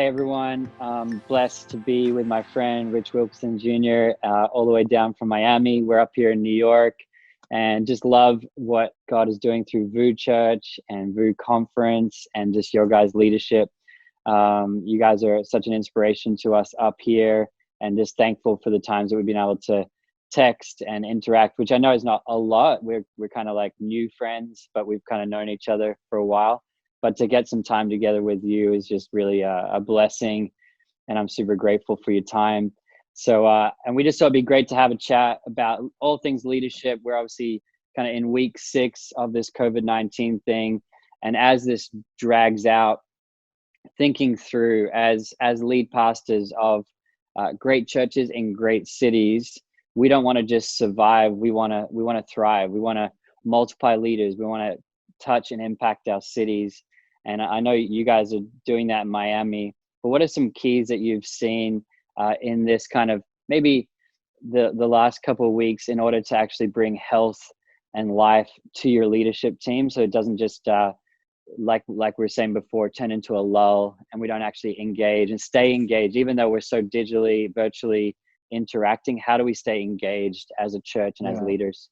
Hey everyone, blessed to be with my friend Rich Wilkerson Jr. All the way down from Miami. We're up here in New York and just love what God is doing through Vous Church and Vous Conference and just your guys' leadership. You guys are such an inspiration to us up here, and just thankful for the times that we've been able to text and interact, which I know is not a lot. We're kind of like new friends, but we've kind of known each other for a while. But to get some time together with you is just really a blessing, and I'm super grateful for your time. So, and we just thought it'd be great to have a chat about all things leadership. We're obviously kind of in week 6 of this COVID-19 thing, and as this drags out, thinking through as lead pastors of great churches in great cities, we don't want to just survive. We want to thrive. We want to multiply leaders. We want to touch and impact our cities. And I know you guys are doing that in Miami, but what are some keys that you've seen in this kind of maybe the last couple of weeks in order to actually bring health and life to your leadership team, so it doesn't just like we were saying before, turn into a lull and we don't actually engage and stay engaged, even though we're so digitally, virtually interacting? How do we stay engaged as a church and as leaders?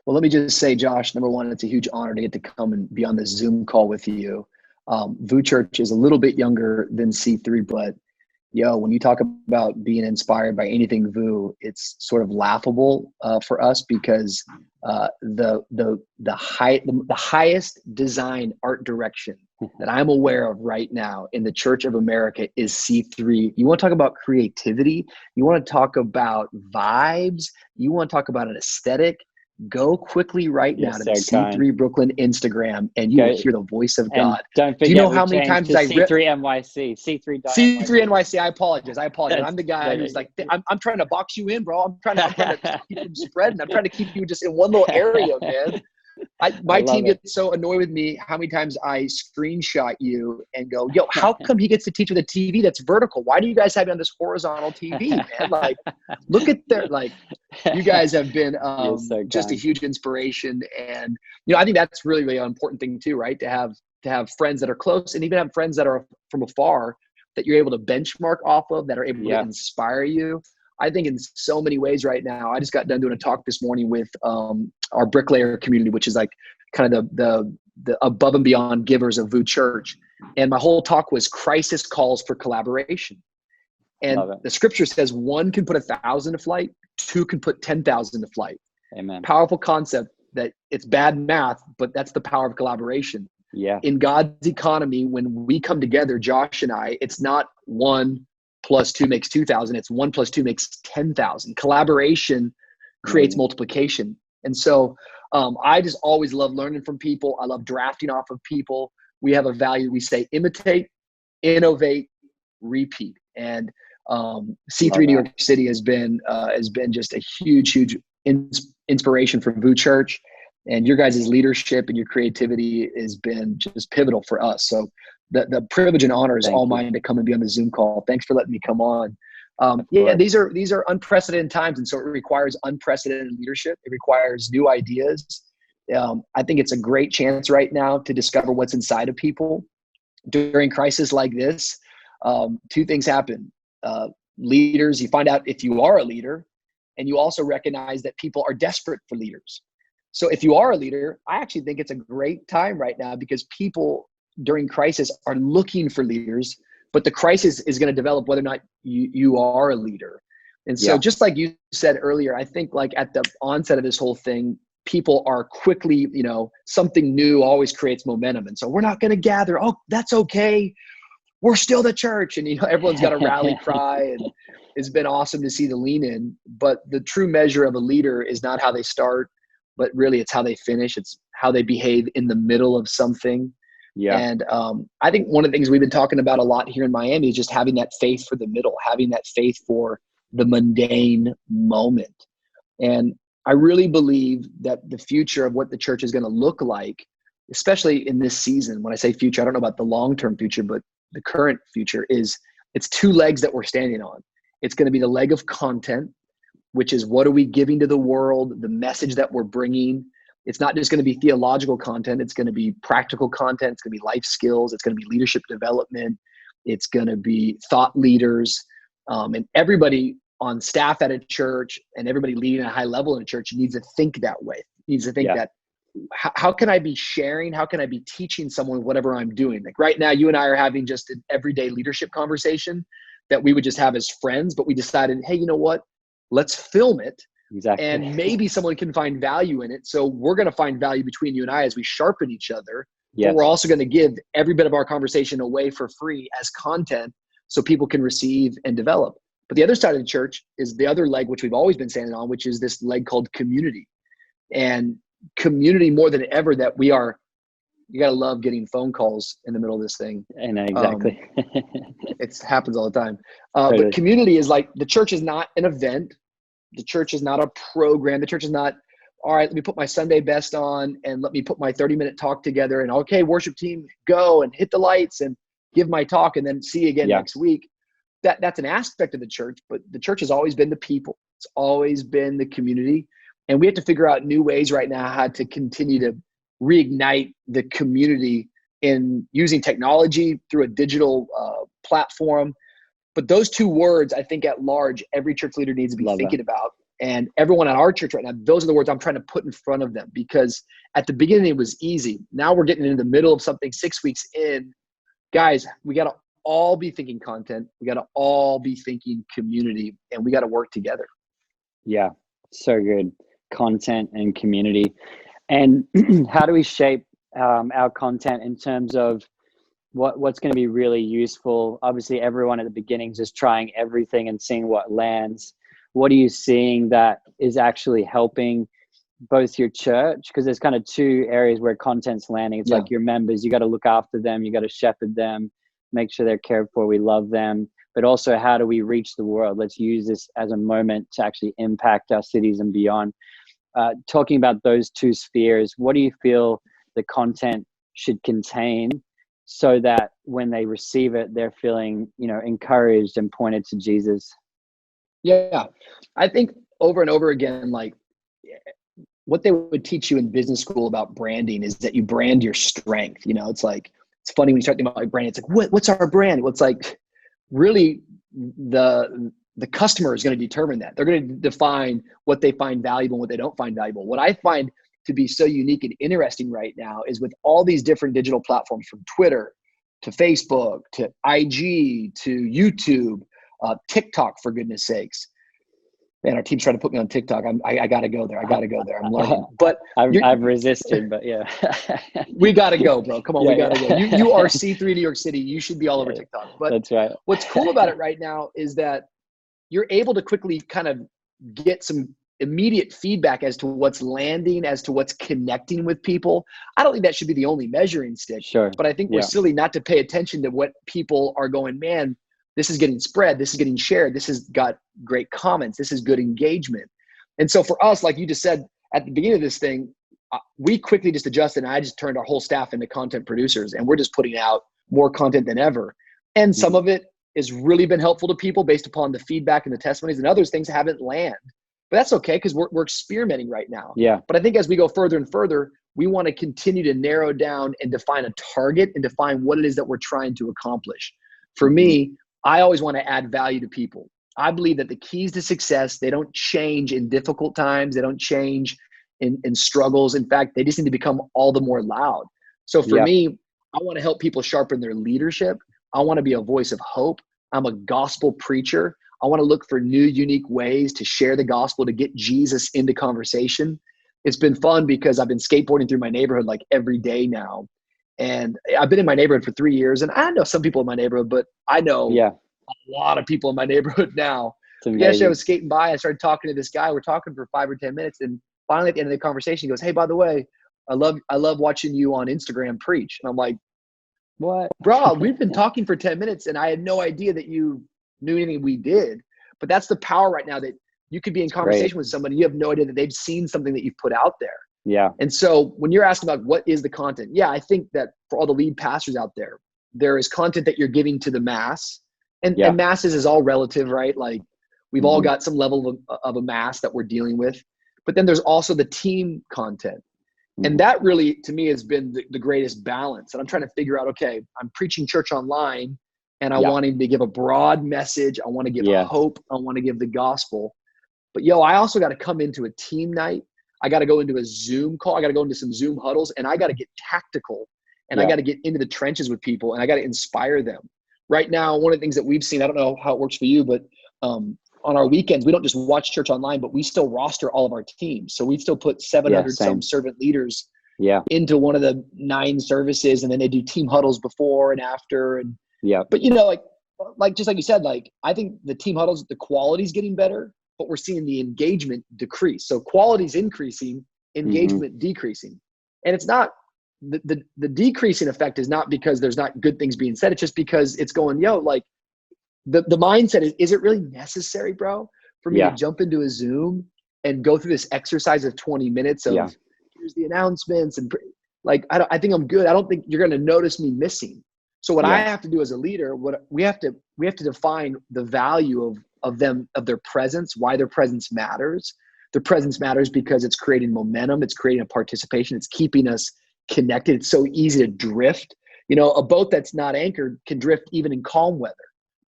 Well, let me just say, Josh, number one, it's a huge honor to get to come and be on this Zoom call with you. Vous Church is a little bit younger than C3, but when you talk about being inspired by anything Vous, it's sort of laughable for us because the highest design art direction that I'm aware of right now in the Church of America is C3. You want to talk about creativity? You want to talk about vibes? You want to talk about an aesthetic? Go quickly right now to the C3 Brooklyn Instagram, and you will hear the voice of God. Don't forget, do you know how many times I C3 NYC, C3 NYC? I apologize. I'm the guy who's like, I'm trying to box you in, bro. I'm trying to keep you spreading. I'm trying to keep you just in one little area, man. My team gets so annoyed with me how many times I screenshot you and go, how come he gets to teach with a TV that's vertical? Why do you guys have it on this horizontal TV, man? Like, look at you guys have been just a huge inspiration. And, I think that's really, really an important thing too, right? To have friends that are close and even have friends that are from afar that you're able to benchmark off of, that are able to inspire you. I think in so many ways right now. I just got done doing a talk this morning with our bricklayer community, which is like kind of the above and beyond givers of Vous Church. And my whole talk was crisis calls for collaboration. And the scripture says 1 can put 1,000 to flight, 2 can put 10,000 to flight. Amen. Powerful concept that it's bad math, but that's the power of collaboration. Yeah. In God's economy, when we come together, Josh and I, it's not 1 + 2 makes 2,000. It's 1 + 2 makes 10,000. Collaboration creates multiplication. And so I just always love learning from people. I love drafting off of people. We have a value. We say imitate, innovate, repeat. And C3 New York City has been just a huge, huge inspiration for Vous Church. And your guys' leadership and your creativity has been just pivotal for us. So the privilege and honor is all mine to come and be on the Zoom call. Thanks for letting me come on. These are unprecedented times. And so it requires unprecedented leadership. It requires new ideas. I think it's a great chance right now to discover what's inside of people. During crisis like this, 2 things happen. Leaders, you find out if you are a leader, and you also recognize that people are desperate for leaders. So if you are a leader, I actually think it's a great time right now because people during crisis are looking for leaders, but the crisis is going to develop whether or not you are a leader. And so just like you said earlier, I think like at the onset of this whole thing, people are quickly, something new always creates momentum. And so we're not going to gather. Oh, that's okay. We're still the church. And, everyone's got a rally cry, and it's been awesome to see the lean in. But the true measure of a leader is not how they start, but really it's how they finish. It's how they behave in the middle of something. Yeah. And I think one of the things we've been talking about a lot here in Miami is just having that faith for the middle, having that faith for the mundane moment. And I really believe that the future of what the church is going to look like, especially in this season, when I say future, I don't know about the long-term future, but the current future it's 2 legs that we're standing on. It's going to be the leg of content, which is what are we giving to the world, the message that we're bringing. It's not just going to be theological content. It's going to be practical content. It's going to be life skills. It's going to be leadership development. It's going to be thought leaders, and everybody on staff at a church and everybody leading at a high level in a church needs to think that way. Needs to think that, how can I be sharing? How can I be teaching someone whatever I'm doing? Like right now, you and I are having just an everyday leadership conversation that we would just have as friends, but we decided, hey, you know what? Let's film it. Exactly. And maybe someone can find value in it. So we're going to find value between you and I as we sharpen each other. But we're also going to give every bit of our conversation away for free as content so people can receive and develop. But the other side of the church is the other leg, which we've always been standing on, which is this leg called community. And community more than ever, that we are, you got to love getting phone calls in the middle of this thing. I know, exactly. It happens all the time. Totally. But community is like, the church is not an event. The church is not a program. The church is not, all right, let me put my Sunday best on and let me put my 30-minute talk together and okay, worship team, go and hit the lights and give my talk and then see you again next week. That's an aspect of the church, but the church has always been the people. It's always been the community. And we have to figure out new ways right now how to continue to reignite the community in using technology through a digital platform. But those two words, I think at large, every church leader needs to be thinking about. And everyone at our church right now, those are the words I'm trying to put in front of them, because at the beginning it was easy. Now we're getting into the middle of something 6 weeks in. Guys, we got to all be thinking content. We got to all be thinking community, and we got to work together. Yeah, so good. Content and community. And how do we shape our content in terms of what's going to be really useful? Obviously, everyone at the beginning is just trying everything and seeing what lands. What are you seeing that is actually helping both your church? Because there's kind of two areas where content's landing. It's like your members, you got to look after them, you got to shepherd them, make sure they're cared for, we love them. But also, how do we reach the world? Let's use this as a moment to actually impact our cities and beyond. Talking about those two spheres, what do you feel the content should contain so that when they receive it, they're feeling, encouraged and pointed to Jesus? Yeah, I think over and over again, like what they would teach you in business school about branding is that you brand your strength. It's like, it's funny when you start thinking about like brand, it's like, what's our brand? Well, it's like really the customer is going to determine that. They're going to define what they find valuable and what they don't find valuable. What I find to be so unique and interesting right now is with all these different digital platforms, from Twitter to Facebook to IG to YouTube, TikTok, for goodness sakes. Man, our team's trying to put me on TikTok. I got to go there. I'm learning. But I've resisted, but yeah. We got to go, bro. Come on, we got to go. You are C3 New York City. You should be all over TikTok. But that's right. What's cool about it right now is that you're able to quickly kind of get some immediate feedback as to what's landing, as to what's connecting with people. I don't think that should be the only measuring stick. Sure. But I think we're silly not to pay attention to what people are going, man, this is getting spread. This is getting shared. This has got great comments. This is good engagement. And so for us, like you just said at the beginning of this thing, we quickly just adjusted, and I just turned our whole staff into content producers, and we're just putting out more content than ever. And some of it has really been helpful to people based upon the feedback and the testimonies, and others things haven't landed. But that's okay, because we're experimenting right now. Yeah. But I think as we go further and further, we want to continue to narrow down and define a target and define what it is that we're trying to accomplish. For me, I always want to add value to people. I believe that the keys to success, they don't change in difficult times. They don't change in struggles. In fact, they just need to become all the more loud. So for me, I want to help people sharpen their leadership. I want to be a voice of hope. I'm a gospel preacher. I want to look for new, unique ways to share the gospel, to get Jesus into conversation. It's been fun because I've been skateboarding through my neighborhood like every day now. And I've been in my neighborhood for 3 years, and I know some people in my neighborhood, but I know a lot of people in my neighborhood now. Yesterday I was skating by, I started talking to this guy. We're talking for 5 or 10 minutes, and finally at the end of the conversation, he goes, "Hey, by the way, I love watching you on Instagram preach." And I'm like, "What? Bro, we've been talking for 10 minutes, and I had no idea that you knew anything we did." But that's the power right now, that you could be in conversation with somebody, you have no idea that they've seen something that you've put out there. Yeah. And so when you're asking about what is the content, I think that for all the lead pastors out there, there is content that you're giving to the mass, and masses is all relative, right? Like we've all got some level of a mass that we're dealing with, but then there's also the team content. And that really, to me, has been the greatest balance. And I'm trying to figure out, okay, I'm preaching church online, and I want him to give a broad message. I want to give hope. I want to give the gospel. But I also got to come into a team night. I got to go into a Zoom call. I got to go into some Zoom huddles, and I got to get tactical, and I got to get into the trenches with people, and I got to inspire them. Right now, one of the things that we've seen, I don't know how it works for you, but on our weekends, we don't just watch church online, but we still roster all of our teams. So we've still put 700 some servant leaders into one of the 9 services, and then they do team huddles before and after. And but like just like you said, like I think the team huddles, the quality's getting better, but we're seeing the engagement decrease. So quality's increasing, engagement decreasing. And it's not the decreasing effect is not because there's not good things being said. It's just because it's going, like the mindset is it really necessary, bro, for me to jump into a Zoom and go through this exercise of 20 minutes of here's the announcements and like, I think I'm good. I don't think you're going to notice me missing. So what I have to do as a leader, what we have to define the value of their presence, why their presence matters. Their presence matters because it's creating momentum. It's creating a participation. It's keeping us connected. It's so easy to drift. A boat that's not anchored can drift even in calm weather.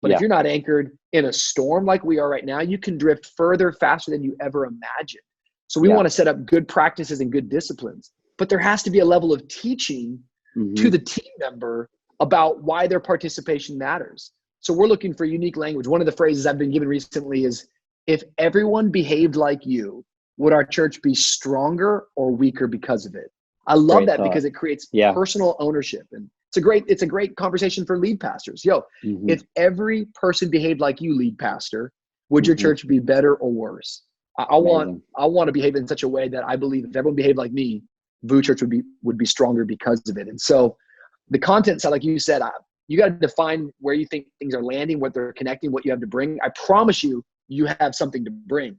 But if you're not anchored in a storm like we are right now, you can drift further, faster than you ever imagined. So we want to set up good practices and good disciplines. But there has to be a level of teaching to the team member about why their participation matters. So we're looking for unique language. One of the phrases I've been given recently is, if everyone behaved like you, would our church be stronger or weaker because of it? I love that because it creates personal ownership. And it's a great conversation for lead pastors. If every person behaved like you, lead pastor, would your church be better or worse? I want to behave in such a way that I believe if everyone behaved like me, Vous Church would be stronger because of it. And so the content side, like you said, you got to define where you think things are landing, what they're connecting, what you have to bring. I promise you have something to bring.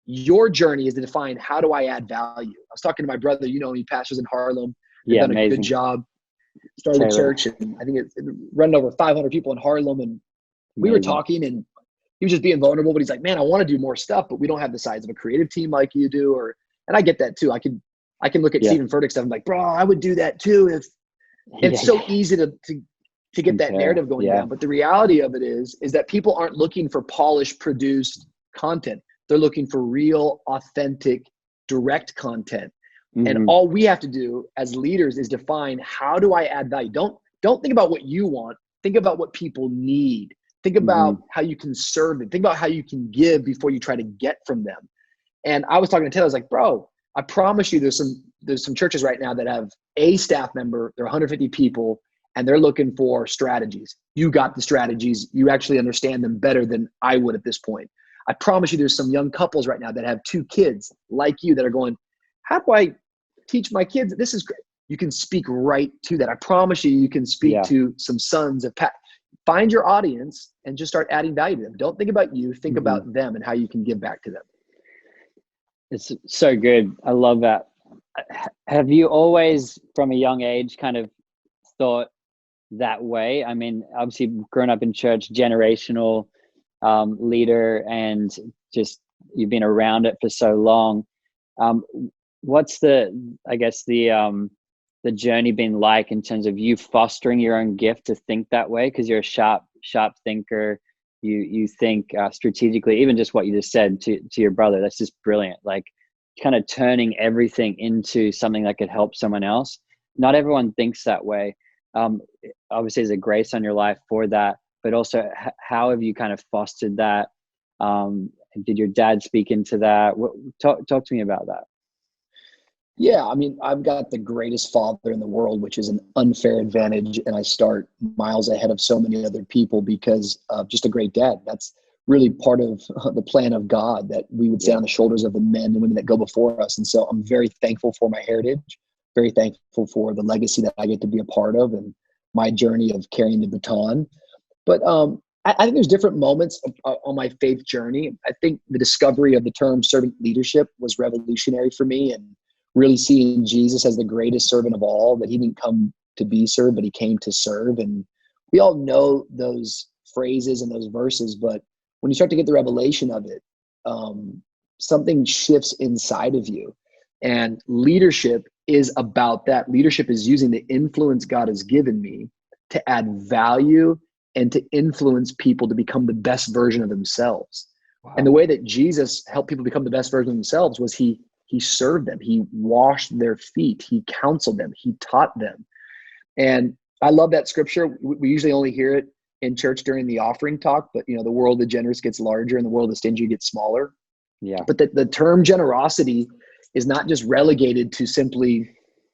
Your journey is to define, how do I add value? I was talking to my brother, he pastors in Harlem. They've done a good job. Started a church, and I think it's running over 500 people in Harlem. And we were talking, and he was just being vulnerable, but he's like, man, I want to do more stuff, but we don't have the size of a creative team like you do. And I get that too. I can look at Stephen Furtick's stuff. I'm like, bro, I would do that too. If it's so easy to get that narrative going down. But the reality of it is that people aren't looking for polished, produced content. They're looking for real, authentic, direct content. And all we have to do as leaders is define, how do I add value? Don't think about what you want. Think about what people need. Think about how you can serve them. Think about how you can give before you try to get from them. And I was talking to Ted. I was like, bro, I promise you there's some churches right now that have a staff member. They're 150 people, and they're looking for strategies. You got the strategies. You actually understand them better than I would at this point. I promise you there's some young couples right now that have 2 kids like you that are going, how do I teach my kids? This is great. You can speak right to that. I promise you can speak to some sons of find your audience and just start adding value to them. Don't think about you. Think about them and how you can give back to them. It's so good. I love that. Have you always, from a young age, kind of thought that way? I mean, obviously grown up in church, generational leader, and just you've been around it for so long. What's the journey been like in terms of you fostering your own gift to think that way? Because you're a sharp thinker. You think strategically. Even just what you just said to your brother, that's just brilliant. Like, kind of turning everything into something that could help someone else. Not everyone thinks that way. Obviously there's a grace on your life for that, but also how have you kind of fostered that? Did your dad speak into that? Talk to me about that. Yeah, I mean, I've got the greatest father in the world, which is an unfair advantage. And I start miles ahead of so many other people because of just a great dad. That's really part of the plan of God, that we would sit on the shoulders of the men and women that go before us. And so I'm very thankful for my heritage, very thankful for the legacy that I get to be a part of and my journey of carrying the baton. But I think there's different moments on my faith journey. I think the discovery of the term servant leadership was revolutionary for me, and really seeing Jesus as the greatest servant of all, that he didn't come to be served, but he came to serve. And we all know those phrases and those verses, but when you start to get the revelation of it, something shifts inside of you. And leadership is about that. Leadership is using the influence God has given me to add value and to influence people to become the best version of themselves. Wow. And the way that Jesus helped people become the best version of themselves was he served them. He washed their feet. He counseled them. He taught them. And I love that scripture. We usually only hear it in church during the offering talk, but the world of the generous gets larger and the world of the stingy gets smaller. Yeah. But the term generosity is not just relegated to simply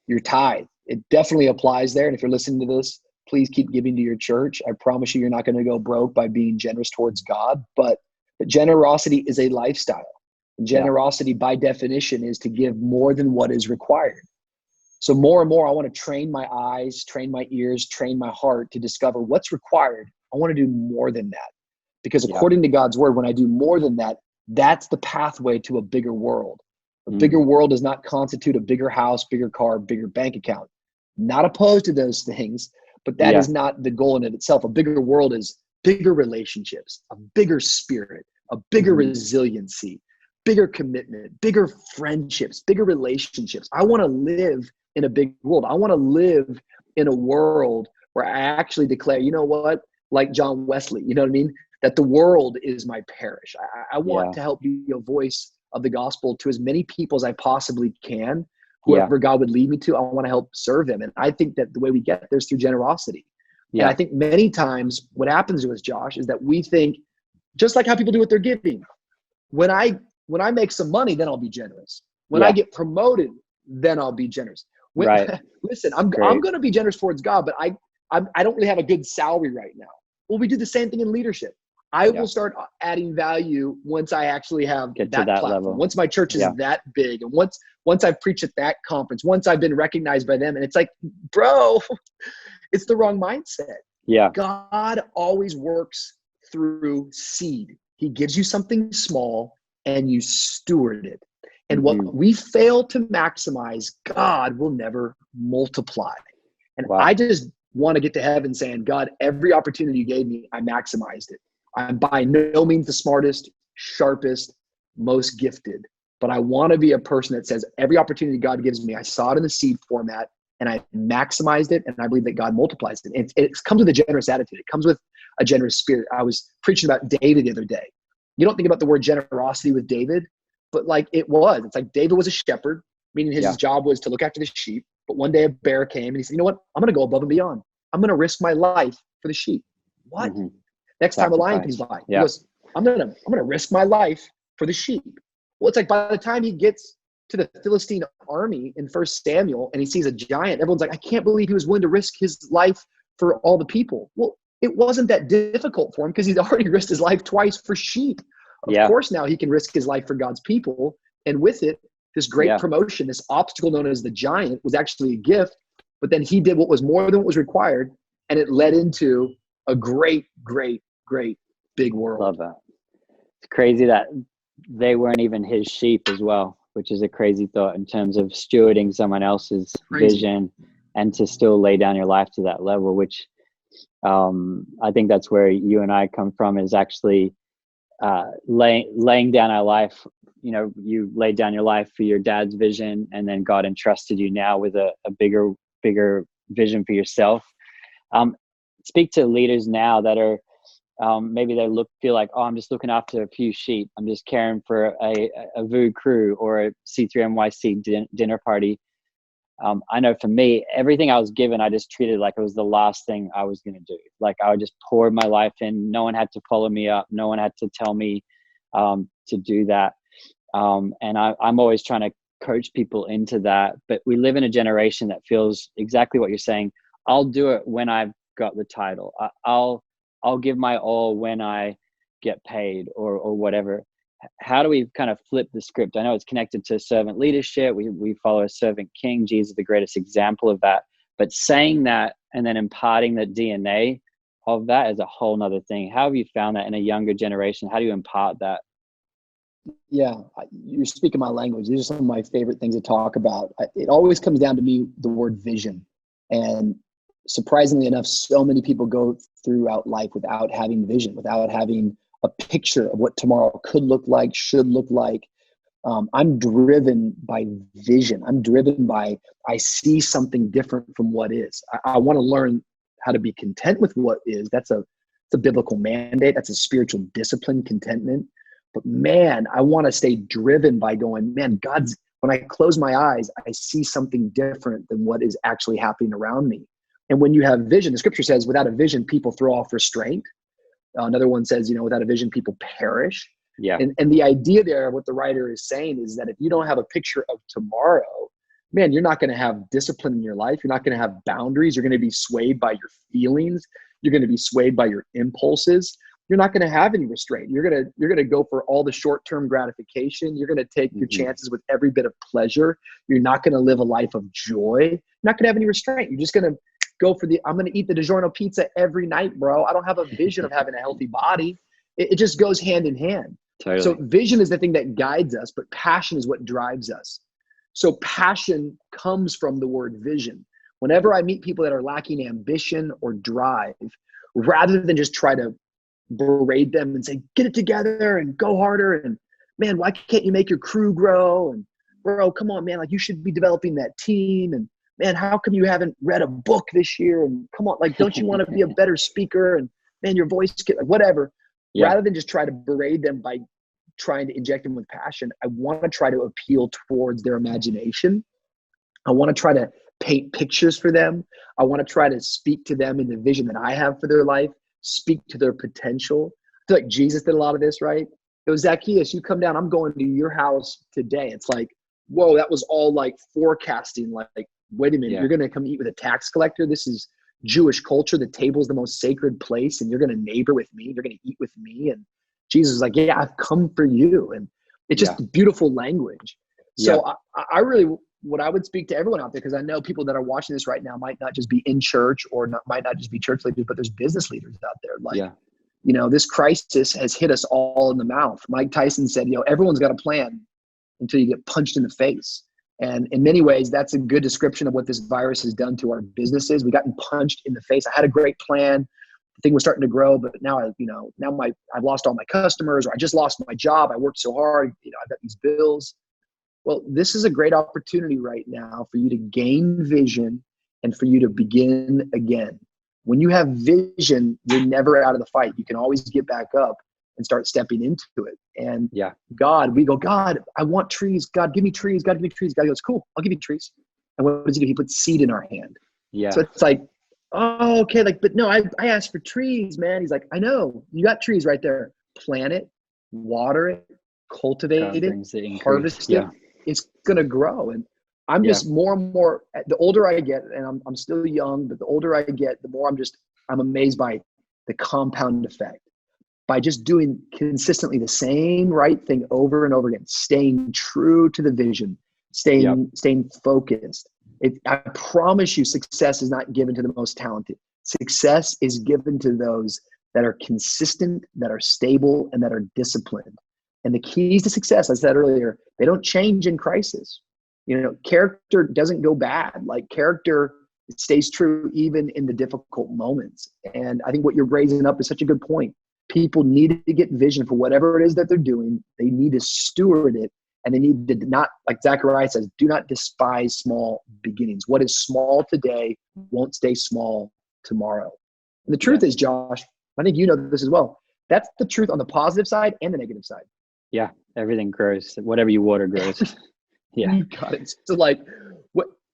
your tithe. It definitely applies there. And if you're listening to this, please keep giving to your church. I promise you're not going to go broke by being generous towards God, but generosity is a lifestyle. Generosity by definition is to give more than what is required. So more and more, I want to train my eyes, train my ears, train my heart to discover what's required. I want to do more than that. Because according to God's word, when I do more than that, that's the pathway to a bigger world. A bigger world does not constitute a bigger house, bigger car, bigger bank account. Not opposed to those things, but that is not the goal in it itself. A bigger world is bigger relationships, a bigger spirit, a bigger resiliency, bigger commitment, bigger friendships, bigger relationships. I want to live in a big world. I want to live in a world where I actually declare, you know what, like John Wesley, you know what I mean? That the world is my parish. I want to help be a voice of the gospel to as many people as I possibly can. Whoever God would lead me to, I want to help serve them. And I think that the way we get there is through generosity. And I think many times what happens to us, Josh, is that we think, just like how people do with their giving, when I make some money, then I'll be generous. When I get promoted, then I'll be generous. Listen, I'm going to be generous towards God, but I don't really have a good salary right now. Well, we do the same thing in leadership. I will start adding value once I actually have that platform. Level. Once my church is that big, and once I've preached at that conference, once I've been recognized by them, and it's like, bro, it's the wrong mindset. Yeah. God always works through seed. He gives you something small and you steward it. And what we fail to maximize, God will never multiply. And I just want to get to heaven saying, God, every opportunity you gave me, I maximized it. I'm by no means the smartest, sharpest, most gifted, but I want to be a person that says every opportunity God gives me, I saw it in the seed format and I maximized it. And I believe that God multiplies it. It comes with a generous attitude. It comes with a generous spirit. I was preaching about David the other day. You don't think about the word generosity with David, but like it was. It's like David was a shepherd, meaning his job was to look after the sheep. But one day a bear came and he said, you know what? I'm going to go above and beyond. I'm going to risk my life for the sheep. What? Next time a lion comes by, he goes, I'm gonna risk my life for the sheep. Well, it's like by the time he gets to the Philistine army in 1 Samuel and he sees a giant, everyone's like, I can't believe he was willing to risk his life for all the people. Well, it wasn't that difficult for him because he'd already risked his life twice for sheep. Of course, now he can risk his life for God's people. And with it, this great promotion, this obstacle known as the giant was actually a gift, but then he did what was more than what was required. And it led into a great big world. Love that. It's crazy that they weren't even his sheep as well, which is a crazy thought in terms of stewarding someone else's vision and to still lay down your life to that level, which I think that's where you and I come from, is actually laying down our life. You laid down your life for your dad's vision, and then God entrusted you now with a bigger vision for yourself. Speak to leaders now that are maybe they feel like, I'm just looking after a few sheep. I'm just caring for a VU crew or a C3NYC dinner party. I know for me, everything I was given, I just treated like it was the last thing I was going to do. Like I would just pour my life in. No one had to follow me up. No one had to tell me to do that. And I'm always trying to coach people into that. But we live in a generation that feels exactly what you're saying. I'll do it when I've got the title. I'll give my all when I get paid or whatever. How do we kind of flip the script? I know it's connected to servant leadership. We follow a servant king. Jesus is the greatest example of that. But saying that and then imparting the DNA of that is a whole nother thing. How have you found that in a younger generation? How do you impart that? Yeah, you're speaking my language. These are some of my favorite things to talk about. It always comes down to me, the word vision. And surprisingly enough, so many people go throughout life without having vision, without having a picture of what tomorrow could look like, should look like. I'm driven by vision. I'm driven by, I see something different from what is. I want to learn how to be content with what is. That's a It's a biblical mandate. That's a spiritual discipline, contentment. But man, I want to stay driven by going, man, when I close my eyes, I see something different than what is actually happening around me. And when you have vision, the scripture says, without a vision, people throw off restraint. Another one says, without a vision, people perish. Yeah. And the idea there, what the writer is saying is that if you don't have a picture of tomorrow, man, you're not going to have discipline in your life. You're not going to have boundaries. You're going to be swayed by your feelings. You're going to be swayed by your impulses. You're not going to have any restraint. You're going to go for all the short-term gratification. You're going to take your chances with every bit of pleasure. You're not going to live a life of joy. You're not going to have any restraint. You're just going to go for I'm going to eat the DiGiorno pizza every night, bro. I don't have a vision of having a healthy body. It just goes hand in hand. Totally. So vision is the thing that guides us, but passion is what drives us. So passion comes from the word vision. Whenever I meet people that are lacking ambition or drive, rather than just try to berate them and say, get it together and go harder. And man, why can't you make your crew grow? And bro, come on, man, like you should be developing that team. And man, how come you haven't read a book this year? And come on, like, don't you want to be a better speaker? And man, your voice, like whatever. Yeah. Rather than just try to berate them by trying to inject them with passion, I want to try to appeal towards their imagination. I want to try to paint pictures for them. I want to try to speak to them in the vision that I have for their life, speak to their potential. I feel like Jesus did a lot of this, right? It was Zacchaeus, you come down, I'm going to your house today. It's like, whoa, that was all like forecasting. Like wait a minute, You're going to come eat with a tax collector? This is Jewish culture. The table's the most sacred place, and you're going to neighbor with me. You're going to eat with me. And Jesus is like, yeah, I've come for you. And it's just beautiful language. So I really, what I would speak to everyone out there, because I know people that are watching this right now might not just be in church or might not just be church leaders, but there's business leaders out there. Like, this crisis has hit us all in the mouth. Mike Tyson said, everyone's got a plan until you get punched in the face. And in many ways, that's a good description of what this virus has done to our businesses. We've gotten punched in the face. I had a great plan. The thing was starting to grow, but now I've lost all my customers, or I just lost my job. I worked so hard. I've got these bills. Well, this is a great opportunity right now for you to gain vision and for you to begin again. When you have vision, you're never out of the fight. You can always get back up and start stepping into it. And we go, God, I want trees. God, give me trees. God, give me trees. God goes, cool, I'll give you trees. And what does he do? He puts seed in our hand. Yeah. So it's like, oh, okay. Like, but no, I asked for trees, man. He's like, I know, you got trees right there. Plant it, water it, cultivate it, harvest it. It's going to grow. And I'm just more and more, the older I get, and I'm still young, but the older I get, the more I'm amazed by the compound effect. By just doing consistently the same right thing over and over again, staying true to the vision, staying focused. I promise you, success is not given to the most talented. Success is given to those that are consistent, that are stable, and that are disciplined. And the keys to success, I said earlier, they don't change in crisis. Character doesn't go bad. Like character stays true even in the difficult moments. And I think what you're raising up is such a good point. People need to get vision for whatever it is that they're doing. They need to steward it. And they need to not, like Zechariah says, do not despise small beginnings. What is small today won't stay small tomorrow. And the truth is, Josh, I think you know this as well. That's the truth on the positive side and the negative side. Yeah, everything grows. Whatever you water grows. Yeah. You got it. So like,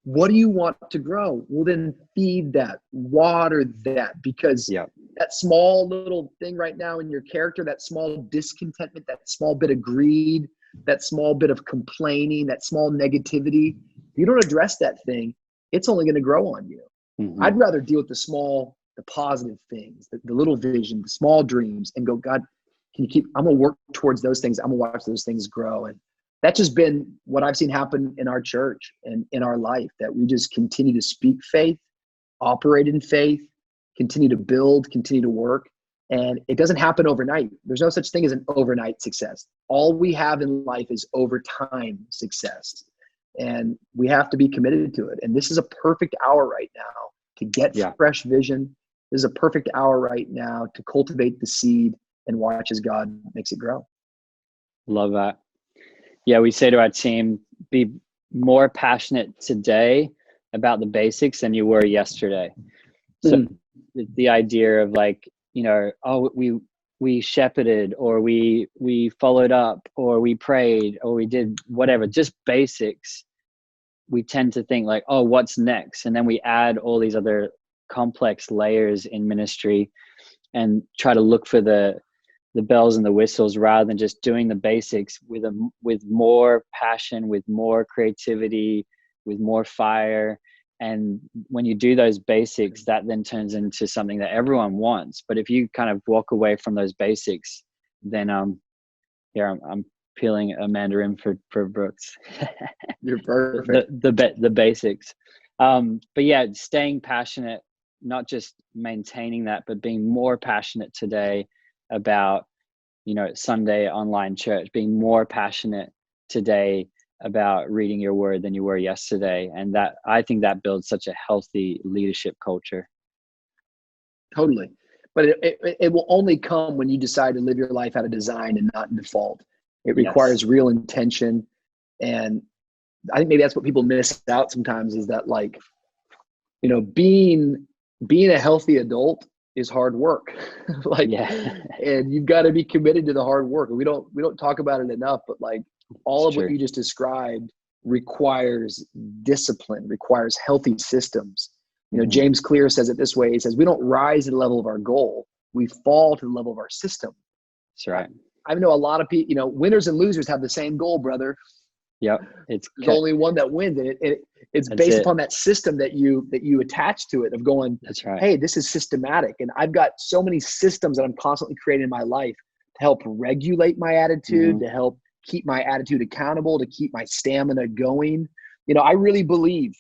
what do you want to grow? Well, then feed that, water that, because that small little thing right now in your character, that small discontentment, that small bit of greed, that small bit of complaining, that small negativity, if you don't address that thing, it's only going to grow on you. Mm-hmm. I'd rather deal with the positive things, the little vision, the small dreams, and go, God, I'm going to work towards those things. I'm going to watch those things grow. And that's just been what I've seen happen in our church and in our life, that we just continue to speak faith, operate in faith, continue to build, continue to work. And it doesn't happen overnight. There's no such thing as an overnight success. All we have in life is over time success. And we have to be committed to it. And this is a perfect hour right now to get fresh vision. This is a perfect hour right now to cultivate the seed and watch as God makes it grow. Love that. Yeah, we say to our team, be more passionate today about the basics than you were yesterday. So the idea of like, oh, we shepherded, or we followed up, or we prayed, or we did whatever, just basics, we tend to think like, oh, what's next? And then we add all these other complex layers in ministry and try to look for the bells and the whistles, rather than just doing the basics with more passion, with more creativity, with more fire. And when you do those basics, that then turns into something that everyone wants. But if you kind of walk away from those basics, then I'm peeling a mandarin for Brooks. You're perfect. The basics. But yeah, staying passionate, not just maintaining that, but being more passionate today about, Sunday online church, being more passionate today about reading your word than you were yesterday. And that, I think that builds such a healthy leadership culture. Totally. But it will only come when you decide to live your life out of design and not in default. It requires real intention. And I think maybe that's what people miss out sometimes, is that, like, being a healthy adult is hard work. And you've got to be committed to the hard work. And we don't talk about it enough, but like all of what you just described requires discipline, requires healthy systems. James Clear says it this way. He says, we don't rise to the level of our goal. We fall to the level of our system. That's right. I know a lot of people, winners and losers have the same goal, brother. Yep. There's only one that wins. And it's based upon that system that you attach to it, of going, that's right, hey, this is systematic. And I've got so many systems that I'm constantly creating in my life to help regulate my attitude, to help keep my attitude accountable, to keep my stamina going. I really believe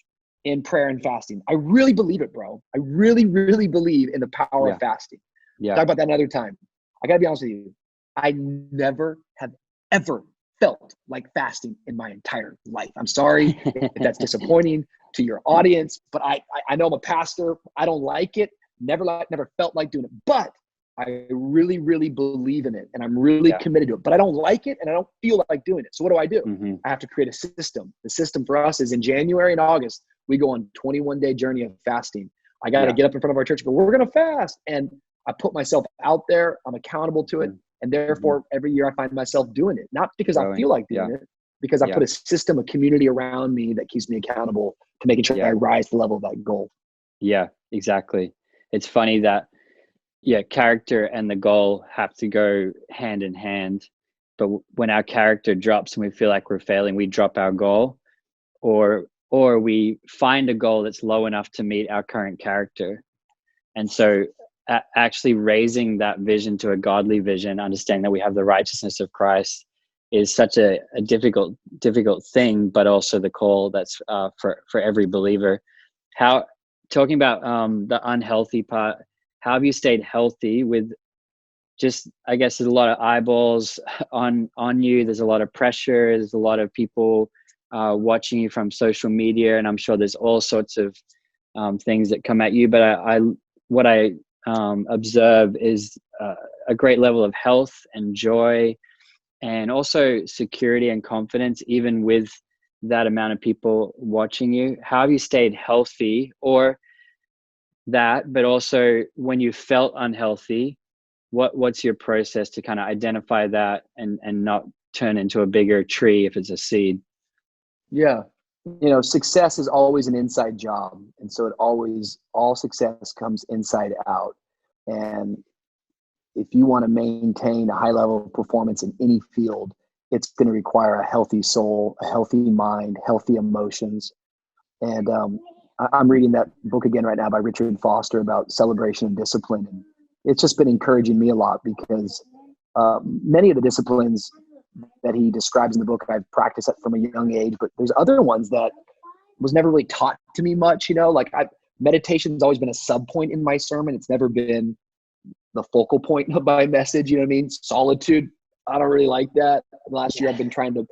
in prayer and fasting. I really believe it, bro. I really, really believe in the power of fasting. Talk about that another time. I gotta be honest with you. I never have ever felt like fasting in my entire life. I'm sorry if that's disappointing to your audience, but I know I'm a pastor. I don't like it. Never felt like doing it, but I really, really believe in it, and I'm really committed to it, but I don't like it and I don't feel like doing it. So what do? I have to create a system. The system for us is in January and August, we go on 21-day journey of fasting. I got to get up in front of our church and go, we're going to fast. And I put myself out there. I'm accountable to it. And therefore, every year I find myself doing it, not because I feel like doing it, because I put a system, a community around me that keeps me accountable to making sure I rise to the level of that goal. Yeah, exactly. It's funny that, character and the goal have to go hand in hand. But when our character drops and we feel like we're failing, we drop our goal, or we find a goal that's low enough to meet our current character. And so actually raising that vision to a godly vision, understanding that we have the righteousness of Christ, is such a difficult thing, but also the call that's for every believer. Talking about the unhealthy part, how have you stayed healthy with just, I guess there's a lot of eyeballs on you. There's a lot of pressure. There's a lot of people watching you from social media, and I'm sure there's all sorts of things that come at you. But what I observe is a great level of health and joy, and also security and confidence, even with that amount of people watching you. How have you stayed healthy, or that, but also when you felt unhealthy, what's your process to kind of identify that and not turn into a bigger tree if it's a seed? Yeah. Success is always an inside job. And so all success comes inside out. And if you want to maintain a high level of performance in any field, it's going to require a healthy soul, a healthy mind, healthy emotions. And I'm reading that book again right now by Richard Foster about celebration and discipline. And it's just been encouraging me a lot, because many of the disciplines that he describes in the book, I've practiced that from a young age, but there's other ones that was never really taught to me much, like meditation has always been a sub point in my sermon. It's never been the focal point of my message. You know what I mean? Solitude, I don't really like that. Last year I've been trying to,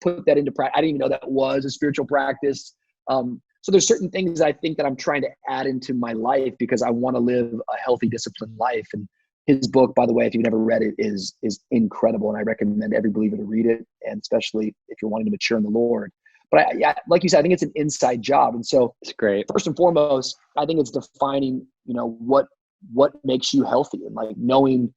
put that into practice. I didn't even know that was a spiritual practice. So there's certain things I think that I'm trying to add into my life because I want to live a healthy, disciplined life. And his book, by the way, if you've never read it, is incredible. And I recommend every believer to read it, and especially if you're wanting to mature in the Lord. But like you said, I think it's an inside job. And so it's great. First and foremost, I think it's defining, what what makes you healthy, and like knowing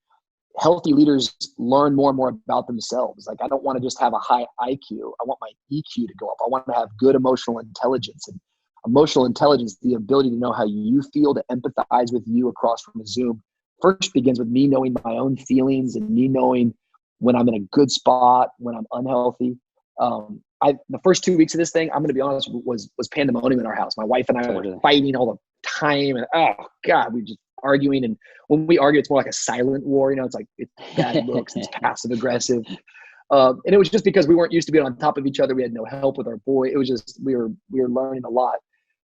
healthy leaders learn more and more about themselves. Like, I don't want to just have a high IQ. I want my EQ to go up. I want to have good emotional intelligence. And emotional intelligence, the ability to know how you feel, to empathize with you across from a Zoom, first begins with me knowing my own feelings and me knowing when I'm in a good spot, when I'm unhealthy. The first 2 weeks of this thing, I'm going to be honest, was pandemonium in our house. My wife and I were fighting all the time, and oh God, we just arguing. And when we argue, it's more like a silent war. It's like, it's bad looks, it's passive aggressive. And it was just because we weren't used to being on top of each other. We had no help with our boy. It was just, we were learning a lot.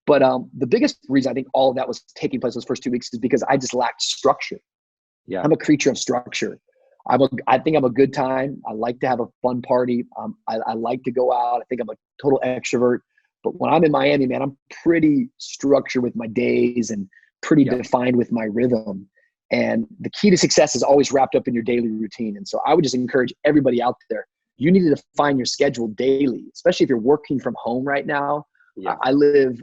But the biggest reason I think all of that was taking place those first 2 weeks is because I just lacked structure. Yeah, I'm a creature of structure. I think I'm a good time. I like to have a fun party. I like to go out. I think I'm a total extrovert. But when I'm in Miami, man, I'm pretty structured with my days and pretty defined with my rhythm. And the key to success is always wrapped up in your daily routine. And so I would just encourage everybody out there, you need to define your schedule daily, especially if you're working from home right now. Yeah. I live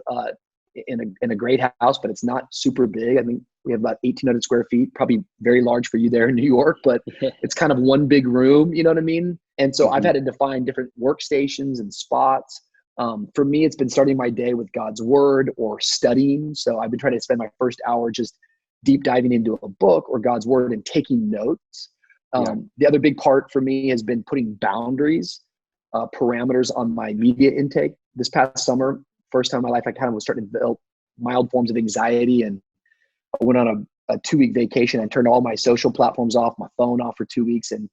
in a great house, but it's not super big. I think we have about 1,800 square feet, probably very large for you there in New York, but it's kind of one big room, you know what I mean? And so I've had to define different workstations and spots. For me, it's been starting my day with God's word or studying. So I've been trying to spend my first hour just deep diving into a book or God's word and taking notes. The other big part for me has been putting boundaries, parameters on my media intake. This past summer, first time in my life, I kind of was starting to develop mild forms of anxiety, and I went on a 2-week vacation. I turned all my social platforms off, my phone off for 2 weeks. And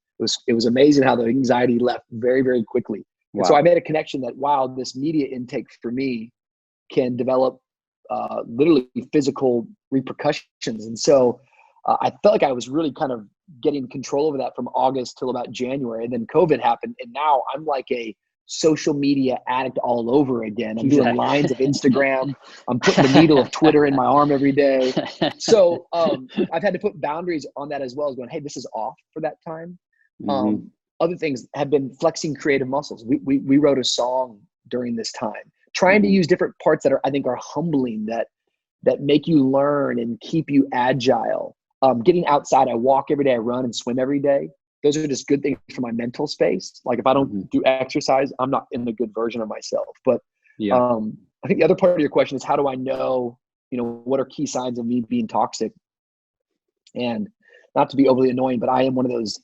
it was amazing how the anxiety left very, very quickly. Wow. And so I made a connection that, wow, this media intake for me can develop literally physical repercussions. And so I felt like I was really kind of getting control over that from August till about January. And then COVID happened. And now I'm like a social media addict all over again. I'm doing lines of Instagram. I'm putting the needle of Twitter in my arm every day. So I've had to put boundaries on that as well, as going, hey, this is off for that time. Other things have been flexing creative muscles. We wrote a song during this time, trying to use different parts that I think are humbling, that make you learn and keep you agile. Getting outside, I walk every day, I run and swim every day. Those are just good things for my mental space. Like if I don't do exercise, I'm not in a good version of myself. But I think the other part of your question is, how do I know, what are key signs of me being toxic? And not to be overly annoying, but I am one of those.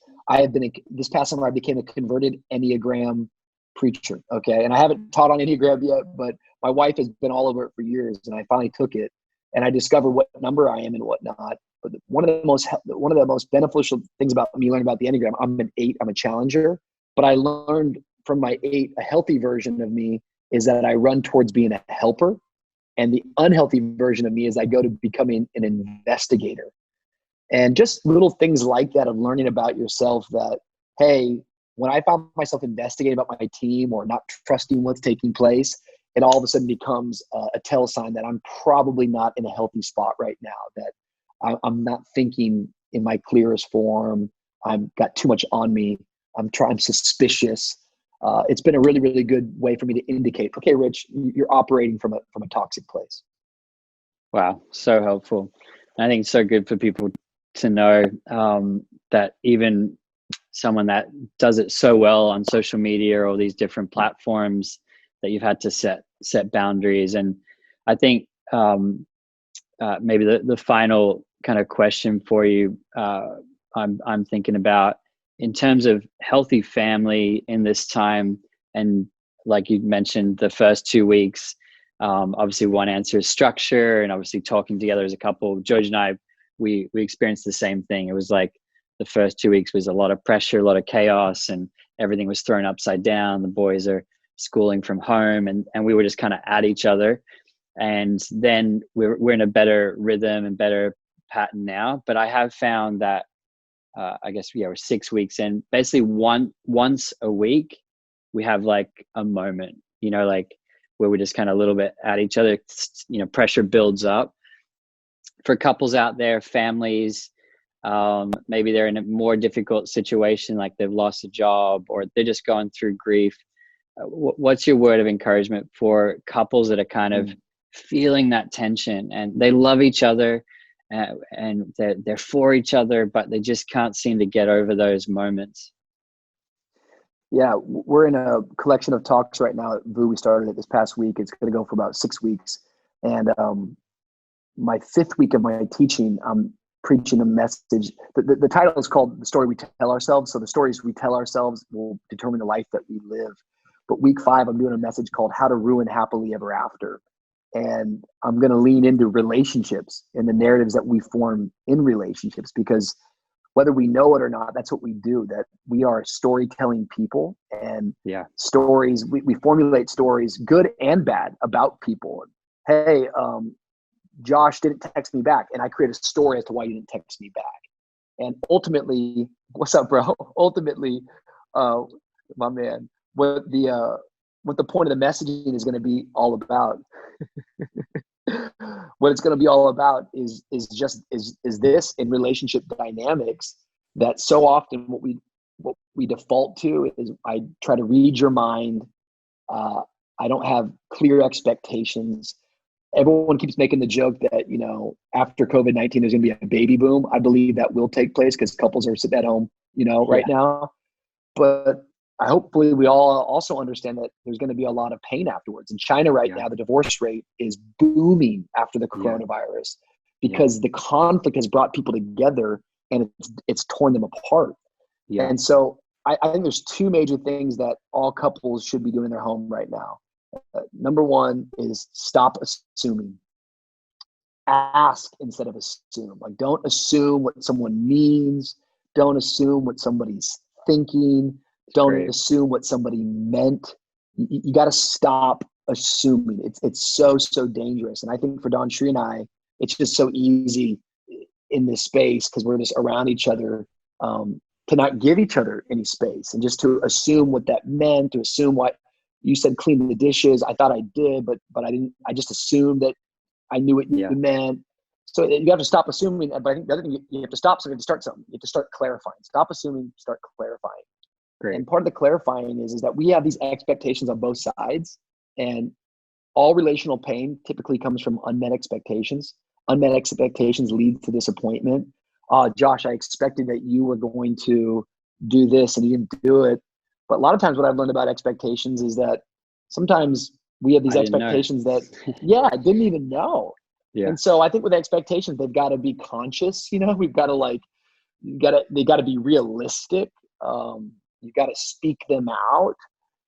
This past summer, I became a converted Enneagram preacher. Okay. And I haven't taught on Enneagram yet, but my wife has been all over it for years. And I finally took it and I discovered what number I am and whatnot. But one of the most beneficial things about me learning about the Enneagram, I'm an 8, I'm a challenger, but I learned from my 8, a healthy version of me is that I run towards being a helper. And the unhealthy version of me is I go to becoming an investigator. And just little things like that of learning about yourself that, hey, when I found myself investigating about my team or not trusting what's taking place, it all of a sudden becomes a tell sign that I'm probably not in a healthy spot right now, that I'm not thinking in my clearest form. I've got too much on me. I'm suspicious. It's been a really, really good way for me to indicate, okay, Rich, you're operating from a toxic place. Wow. So helpful. I think it's so good for people to know that even someone that does it so well on social media or all these different platforms, that you've had to set boundaries. And I think maybe the final kind of question for you, I'm thinking about in terms of healthy family in this time. And like you mentioned, the first 2 weeks, obviously one answer is structure and obviously talking together as a couple. George and I, we experienced the same thing. It was like the first 2 weeks was a lot of pressure, a lot of chaos, and everything was thrown upside down. The boys are schooling from home and we were just kind of at each other. And then we're in a better rhythm and better pattern now. But I have found that I guess we're 6 weeks in, basically once a week we have like a moment, like where we're just kind of a little bit at each other. Pressure builds up for couples out there, families. Maybe they're in a more difficult situation, like they've lost a job or they're just going through grief. What's your word of encouragement for couples that are kind of feeling that tension and they love each other and they're for each other, but they just can't seem to get over those moments. Yeah, we're in a collection of talks right now at Vous. We started it this past week. It's going to go for about 6 weeks. And my 5th week of my teaching, I'm preaching a message. The title is called The Story We Tell Ourselves. So the stories we tell ourselves will determine the life that we live. But week 5, I'm doing a message called How to Ruin Happily Ever After. And I'm going to lean into relationships and the narratives that we form in relationships, because whether we know it or not, that's what we do, that we are storytelling people, and stories, we formulate stories, good and bad, about people. Hey, Josh didn't text me back, and I create a story as to why you didn't text me back. And ultimately, what's up, bro? Ultimately, my man, what the point of the messaging is going to be all about. What it's going to be all about is this in relationship dynamics, that so often what we default to is, I try to read your mind. I don't have clear expectations. Everyone keeps making the joke that, after COVID-19, there's going to be a baby boom. I believe that will take place because couples are sitting at home, right now. But hopefully we all also understand that there's going to be a lot of pain afterwards. In China right now, the divorce rate is booming after the coronavirus, because the conflict has brought people together and it's torn them apart. And so I think there's 2 major things that all couples should be doing in their home right now. Number 1 is stop assuming. Ask instead of assume. Like, don't assume what someone means. Don't assume what somebody's thinking. Don't assume what somebody meant. You got to stop assuming. It's so dangerous. And I think for Don Shree and I, it's just so easy in this space, because we're just around each other, to not give each other any space, and just to assume what that meant, to assume what you said, clean the dishes. I thought I did, but I didn't. I just assumed that I knew what you meant. So you have to stop assuming. But I think the other thing, you have to stop something to start something. You have to start clarifying. Stop assuming, start clarifying. Great. And part of the clarifying is that we have these expectations on both sides, and all relational pain typically comes from unmet expectations. Unmet expectations lead to disappointment. Josh, I expected that you were going to do this and you didn't do it. But a lot of times what I've learned about expectations is that sometimes we have these expectations that, I didn't even know. Yeah. And so I think with expectations, they've got to be conscious. We've got to they got to be realistic. You got to speak them out.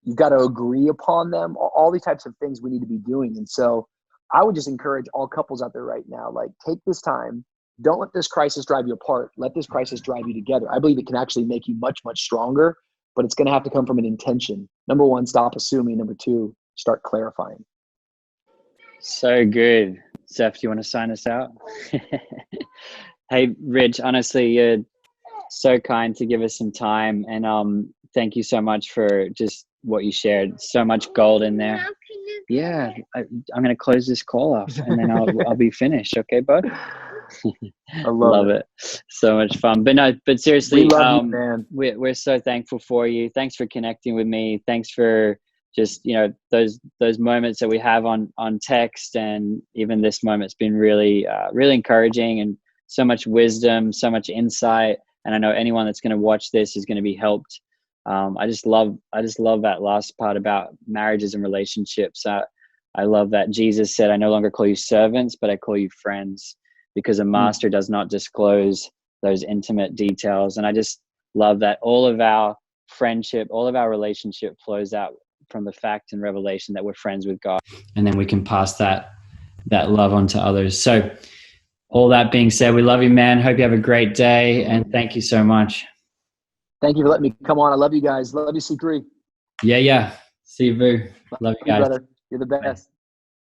You've got to agree upon them. All these types of things we need to be doing. And so I would just encourage all couples out there right now, take this time. Don't let this crisis drive you apart. Let this crisis drive you together. I believe it can actually make you much, much stronger, but it's going to have to come from an intention. Number 1, stop assuming. Number 2, start clarifying. So good. Zeph, do you want to sign us out? Hey, Rich, honestly, you're so kind to give us some time, and thank you so much for just what you shared. So much gold in there. Yeah, I'm going to close this call off, and then I'll be finished. Okay, bud? I love it. So much fun. But seriously, we love you, man. We're so thankful for you. Thanks for connecting with me. Thanks for just, those moments that we have on text, and even this moment's been really, really encouraging, and so much wisdom, so much insight. And I know anyone that's going to watch this is going to be helped. I just love that last part about marriages and relationships. I love that Jesus said, I no longer call you servants, but I call you friends, because a master does not disclose those intimate details. And I just love that all of our friendship, all of our relationship flows out from the fact and revelation that we're friends with God. And then we can pass that love on to others. So all that being said, we love you, man. Hope you have a great day. And thank you so much. Thank you for letting me come on. I love you guys. Love you, C3. Yeah. See you, Vu. Love you guys. Brother. You're the best. Bye.